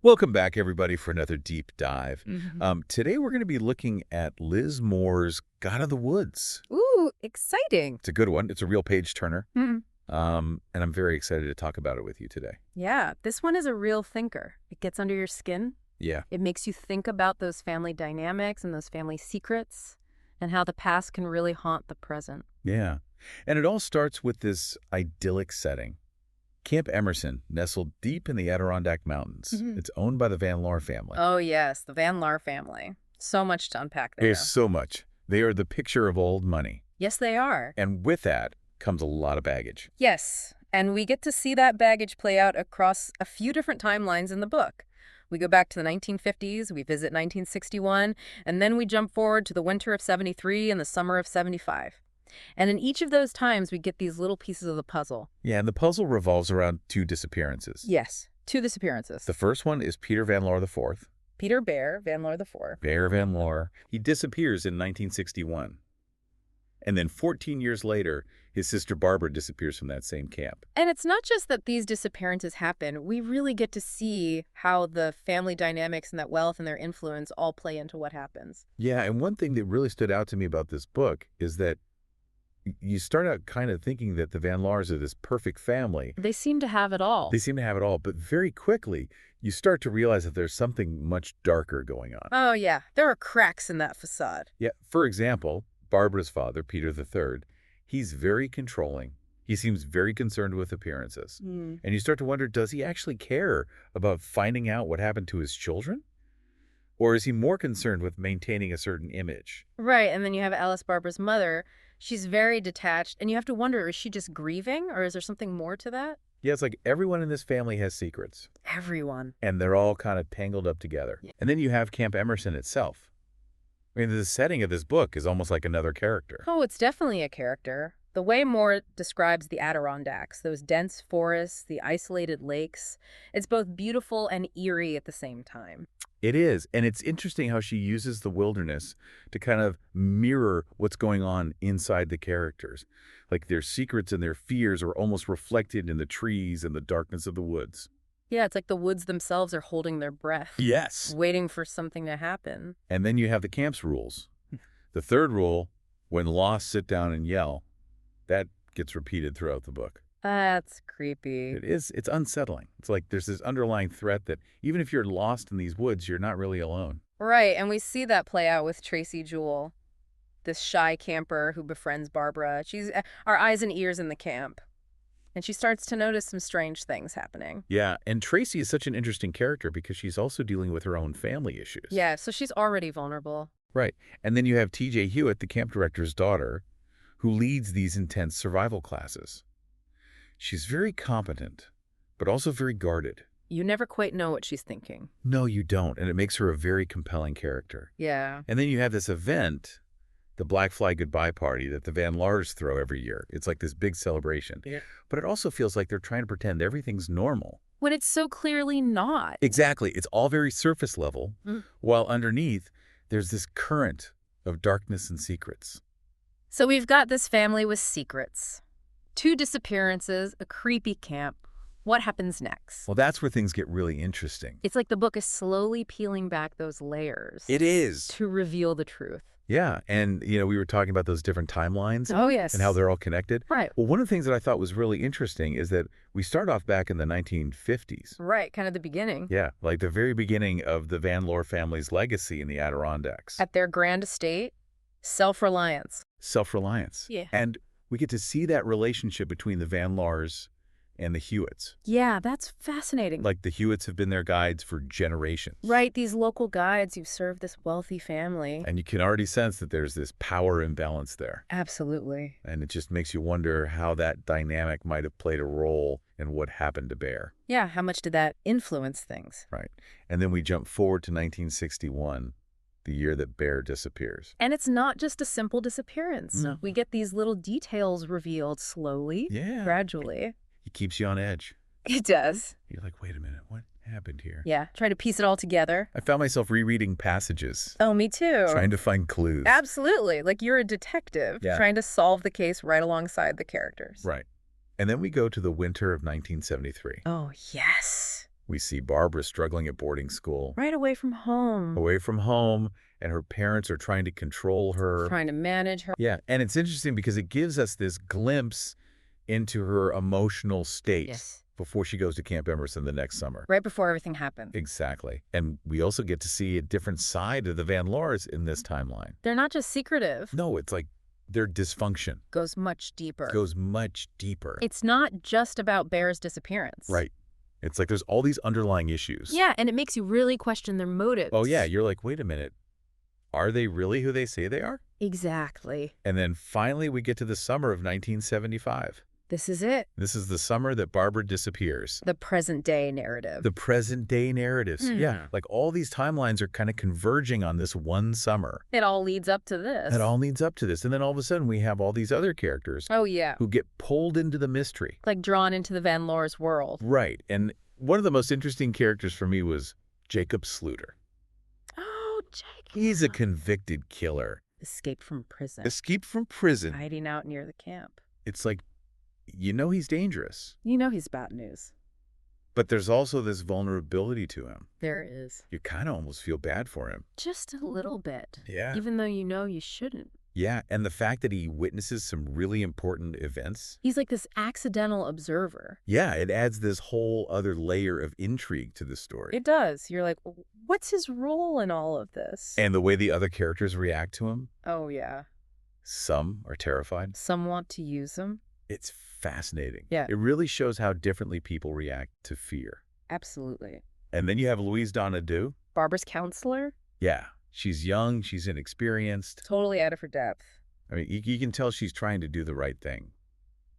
Welcome back, everybody, for another deep dive. hmm Today, we're going to be looking at Liz Moore's God of the Woods. Ooh, exciting. It's a good one. It's a real page-turner, Mm. and I'm very excited to talk about it with you today. Yeah, this one is a real thinker. It gets under your skin. Yeah, It makes you think about those family dynamics and those family secrets and how the past can really haunt the present. yeah. And it all starts with this idyllic setting. Camp Emerson, nestled deep in the Adirondack Mountains. Mhm. It's owned by the Van Laar family. Oh, yes, the Van Laar family. So much to unpack There's there. so much. They are the picture of old money. Yes, they are. And with that comes a lot of baggage. Yes, and we get to see that baggage play out across a few different timelines in the book. We go back to the 1950s, we visit 1961, and then we jump forward to the winter of 73 and the summer of 75. And in each of those times, we get these little pieces of the puzzle. Yeah, and the puzzle revolves around two disappearances. Yes, two disappearances. The first one is Peter Van Laar IV. Peter Bear, Van Laar IV. Bear Van Laar. He disappears in 1961. And then 14 years later, his sister Barbara disappears from that same camp. And it's not just that these disappearances happen. We really get to see how the family dynamics and that wealth and their influence all play into what happens. Yeah, and one thing that really stood out to me about this book is that you start out kind of thinking that the Van Laars are this perfect family. They seem to have it all. They seem to have it all, but very quickly, you start to realize that there's something much darker going on. Oh, yeah. There are cracks in that facade. Yeah, for example, Barbara's father, Peter III, he's very controlling. He seems very concerned with appearances. And you start to wonder, does he actually care about finding out what happened to his children? Or is he more concerned with maintaining a certain image? Right, and then you have Alice Barbara's mother. She's very detached, and you have to wonder, is she just grieving, or is there something more to that? Yeah, it's like everyone in this family has secrets, Everyone. and they're all kind of tangled up together. Yeah. And then you have Camp Emerson itself. I mean, the setting of this book is almost like another character. Oh, it's definitely a character. The way Moore describes the Adirondacks, those dense forests, the isolated lakes, it's both beautiful and eerie at the same time. It is, and it's interesting how she uses the wilderness to kind of mirror what's going on inside the characters. Like their secrets and their fears are almost reflected in the trees and the darkness of the woods. Yeah, it's like the woods themselves are holding their breath, Yes. waiting for something to happen. And then you have the camp's rules. The third rule, when lost, sit down and yell. That gets repeated throughout the book. That's creepy. It's unsettling. It's like there's this underlying threat that even if you're lost in these woods, you're not really alone. Right, and we see that play out with Tracy Jewell, this shy camper who befriends Barbara. She's our eyes and ears in the camp. And she starts to notice some strange things happening. Yeah, and Tracy is such an interesting character because she's also dealing with her own family issues. Yeah, so she's already vulnerable. Right. And then you have T.J. Hewitt, the camp director's daughter, who leads these intense survival classes. She's very competent, but also very guarded. You never quite know what she's thinking. No, you don't, and it makes her a very compelling character. Yeah. And then you have this event, the Black Fly Goodbye Party, that the Van Laars throw every year. It's like this big celebration. Yeah. But it also feels like they're trying to pretend everything's normal. When it's so clearly not. Exactly. It's all very surface level, while underneath, there's this current of darkness and secrets. So we've got this family with secrets. Two disappearances, a creepy camp. What happens next? Well, that's where things get really interesting. It's like the book is slowly peeling back those layers. It is. To reveal the truth. Yeah, and we were talking about those different timelines Oh, yes. and how they're all connected. Right. Well, one of the things that I thought was really interesting is that we start off back in the 1950s. Right, kind of the beginning. Yeah, like the very beginning of the Van Laar family's legacy in the Adirondacks. At their grand estate, self-reliance. Self-reliance. Yeah. And we get to see that relationship between the Van Laars and the Hewitts. Yeah, that's fascinating. Like the Hewitts have been their guides for generations. Right, these local guides who've served this wealthy family. And you can already sense that there's this power imbalance there. Absolutely. And it just makes you wonder how that dynamic might have played a role in what happened to Bear. Yeah, how much did that influence things? Right. And then we jump forward to 1961, the year that Bear disappears. And it's not just a simple disappearance. No. We get these little details revealed slowly, Yeah. gradually. It keeps you on edge. It does. You're like, wait a minute, what happened here? Yeah, try to piece it all together. I found myself rereading passages, Oh, me too. trying to find clues. Absolutely. Like you're a detective Yeah. trying to solve the case right alongside the characters. Right. And then we go to the winter of 1973. Oh, yes. We see Barbara struggling at boarding school, Right away from home. away from home, and her parents are trying to control her. Trying to manage her. Yeah, and it's interesting because it gives us this glimpse into her emotional state Yes. before she goes to Camp Emerson the next summer. Right before everything happened. Exactly. And we also get to see a different side of the Van Laars in this timeline. They're not just secretive. No, it's like their dysfunction Goes much deeper. goes much deeper. It's not just about Bear's disappearance. Right. It's like there's all these underlying issues. Yeah, and it makes you really question their motives. Oh, yeah. You're like, wait a minute. Are they really who they say they are? Exactly. And then finally we get to the summer of 1975. This is it. This is the summer that Barbara disappears. The present day narrative. The present day narratives. Yeah. Like all these timelines are kind of converging on this one summer. It all leads up to this. It all leads up to this. And then all of a sudden we have all these other characters Oh, yeah. who get pulled into the mystery. Like drawn into the Van Laar's world. Right. And one of the most interesting characters for me was Jacob Sluter. Oh, Jacob. He's a convicted killer. Escaped from prison. Escaped from prison. Hiding out near the camp. It's like, you know he's dangerous. You know he's bad news. But there's also this vulnerability to him. There is. You kind of almost feel bad for him. Just a little bit. Yeah. Even though you know you shouldn't. Yeah, and the fact that he witnesses some really important events. He's like this accidental observer. Yeah, it adds this whole other layer of intrigue to the story. It does. You're like, what's his role in all of this? And the way the other characters react to him. Oh, yeah. Some are terrified. Some want to use him. It's fascinating. Yeah. It really shows how differently people react to fear. Absolutely. And then you have Louise Donadieu. Barbara's counselor? Yeah. She's young. She's inexperienced. Totally out of her depth. I mean, you can tell she's trying to do the right thing.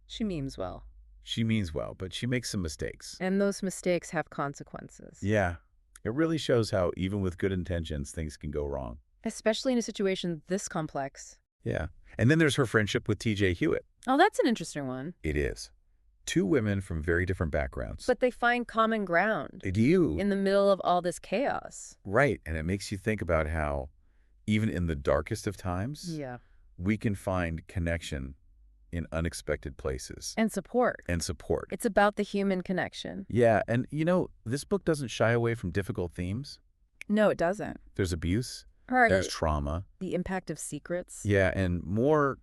She means well. She means well, but she makes some mistakes. And those mistakes have consequences. Yeah. It really shows how, even with good intentions, things can go wrong. Especially in a situation this complex. Yeah. And then there's her friendship with T.J. Hewitt. Oh, that's an interesting one. It is. Two women from very different backgrounds. But they find common ground They do. in the middle of all this chaos. Right. And it makes you think about how, even in the darkest of times, Yeah. we can find connection in unexpected places. And support. And support. It's about the human connection. Yeah. And, you know, this book doesn't shy away from difficult themes. No, it doesn't. There's abuse. Right. There's trauma. The impact of secrets. Yeah. And Moore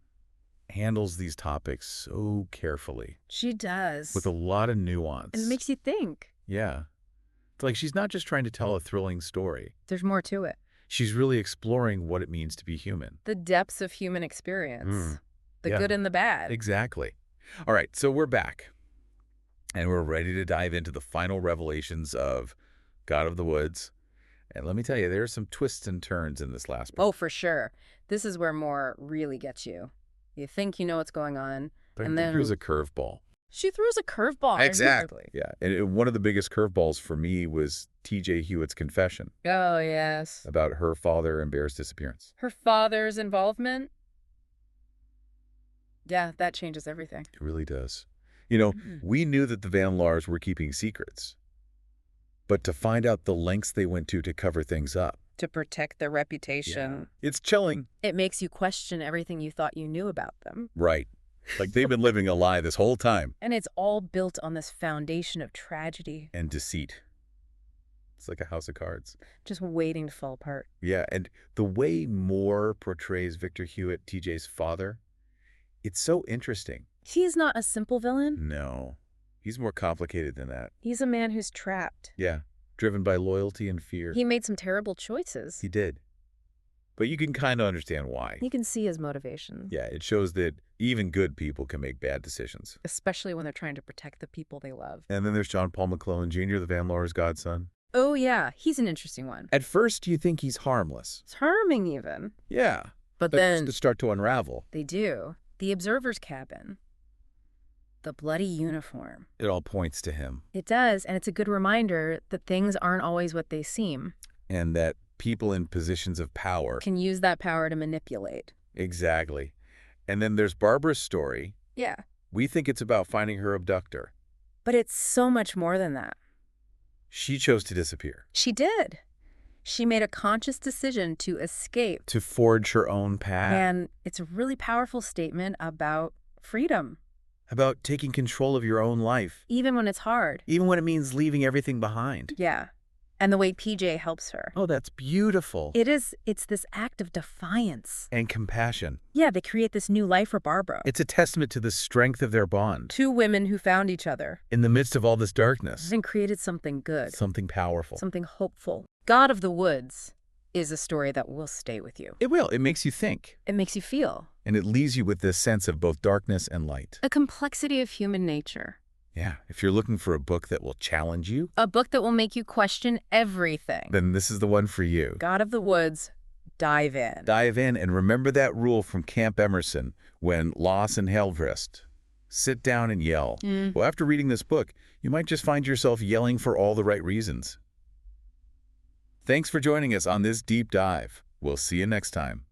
handles these topics so carefully She does. with a lot of nuance. And it makes you think. Yeah. It's like she's not just trying to tell a thrilling story. There's more to it. She's really exploring what it means to be human. The depths of human experience. The Yeah. good and the bad. Exactly. All right, so we're back. And we're ready to dive into the final revelations of God of the Woods. And let me tell you, there are some twists and turns in this last book. Oh, for sure. This is where Moore really gets you. You think you know what's going on. But and then here's a curveball. she throws a curveball. Yeah, and one of the biggest curveballs for me was T.J. Hewitt's confession Oh, yes. about her father and Bear's disappearance. Her father's involvement. Yeah, that changes everything. It really does. You know, we knew that the Van Laars were keeping secrets. But to find out the lengths they went to cover things up. To protect their reputation. It's chilling. It makes you question everything you thought you knew about them. Right. Like they've been living a lie this whole time. And it's all built on this foundation of tragedy. And deceit. It's like a house of cards. Just waiting to fall apart. Yeah, and the way Moore portrays Victor Hewitt, TJ's father, it's so interesting. He's not a simple villain. No, he's more complicated than that. He's a man who's trapped. Yeah, driven by loyalty and fear. He made some terrible choices. He did. But you can kind of understand why. You can see his motivations. Yeah, it shows that even good people can make bad decisions. Especially when they're trying to protect the people they love. And then there's John Paul McClellan Jr., the Van Laars' godson. Oh, yeah. He's an interesting one. At first, you think he's harmless. Charming, even. Yeah. But then to start to unravel. they do. The observer's cabin. The bloody uniform. It all points to him. It does, and it's a good reminder that things aren't always what they seem. And that people in positions of power. Can use that power to manipulate. Exactly. And then there's Barbara's story. Yeah. We think it's about finding her abductor. But it's so much more than that. She chose to disappear. She did. She made a conscious decision to escape. To forge her own path. And it's a really powerful statement about freedom. about taking control of your own life, Even when it's hard. even when it means leaving everything behind. Yeah. And the way PJ helps her. Oh, that's beautiful. It's this act of defiance. And compassion. Yeah, they create this new life for Barbara. It's a testament to the strength of their bond. Two women who found each other. In the midst of all this darkness. And created something good. Something powerful. Something hopeful. God of the Woods is a story that will stay with you. It will. It makes you think. It makes you feel. And it leaves you with this sense of both darkness and light. A complexity of human nature. Yeah, if you're looking for a book that will challenge you, A book that will make you question everything. then this is the one for you. God of the Woods, dive in. Dive in and remember that rule from Camp Emerson when loss and Helvrist. Sit down and yell. Well, after reading this book, you might just find yourself yelling for all the right reasons. Thanks for joining us on this deep dive. We'll see you next time.